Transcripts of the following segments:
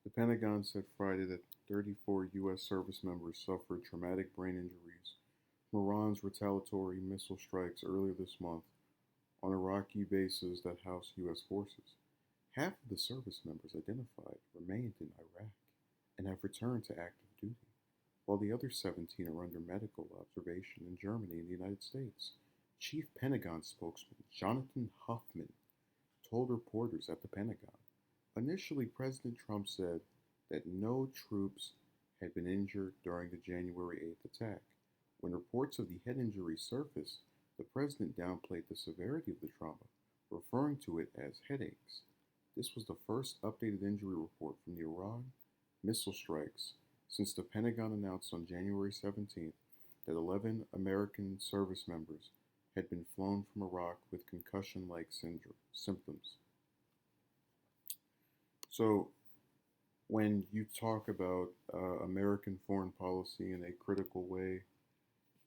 The Pentagon said Friday that 34 U.S. service members suffered traumatic brain injuries from Iran's retaliatory missile strikes earlier this month on Iraqi bases that house U.S. forces. Half of the service members identified remained in Iraq and have returned to active duty, while the other 17 are under medical observation in Germany and the United States. Chief Pentagon spokesman Jonathan Huffman told reporters at the Pentagon. Initially, President Trump said that no troops had been injured during the January 8th attack. When reports of the head injury surfaced, the president downplayed the severity of the trauma, referring to it as headaches. This was the first updated injury report from the Iran missile strikes since the Pentagon announced on January 17th that 11 American service members had been flown from Iraq with concussion like symptoms. So, when you talk about American foreign policy in a critical way,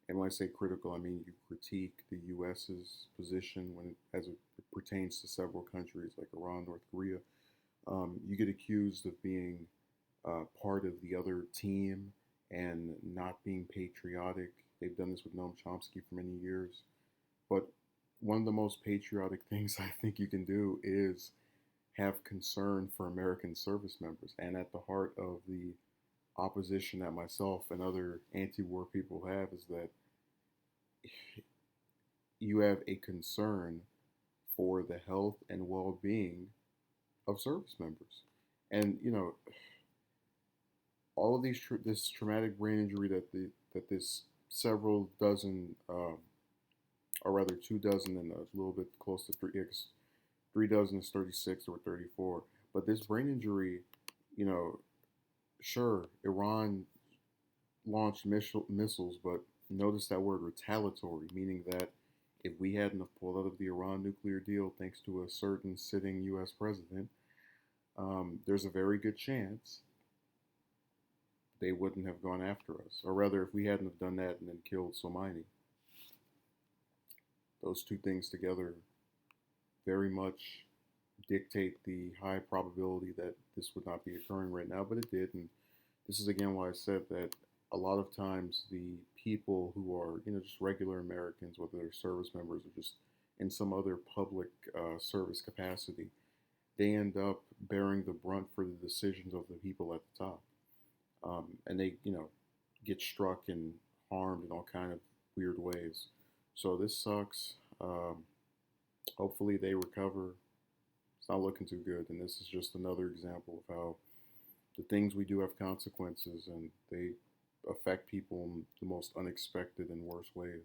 and when I say critical, I mean you critique the U.S.'s position as it pertains to several countries like Iran, North Korea, you get accused of being part of the other team and not being patriotic. They've done this with Noam Chomsky for many years. But one of the most patriotic things I think you can do is have concern for American service members. And at the heart of the opposition that myself and other anti war people have is that you have a concern for the health and well being of service members. And, all of this traumatic brain injury that this several dozen, or rather 2 dozen, and a little bit close to three. 3 dozen is 36 or 34. But this brain injury, you know, sure, Iran launched missiles, but notice that word retaliatory, meaning that if we hadn't have pulled out of the Iran nuclear deal thanks to a certain sitting U.S. president, there's a very good chance they wouldn't have gone after us. Or rather, if we hadn't have done that and then killed Soleimani, those two things together very much dictate the high probability that this would not be occurring right now, but it did. And this is again why I said that a lot of times the people who are, just regular Americans, whether they're service members or just in some other public service capacity, they end up bearing the brunt for the decisions of the people at the top. And they, get struck and harmed in all kind of weird ways. So this sucks. Hopefully they recover. It's not looking too good, and this is just another example of how the things we do have consequences, and they affect people in the most unexpected and worst ways.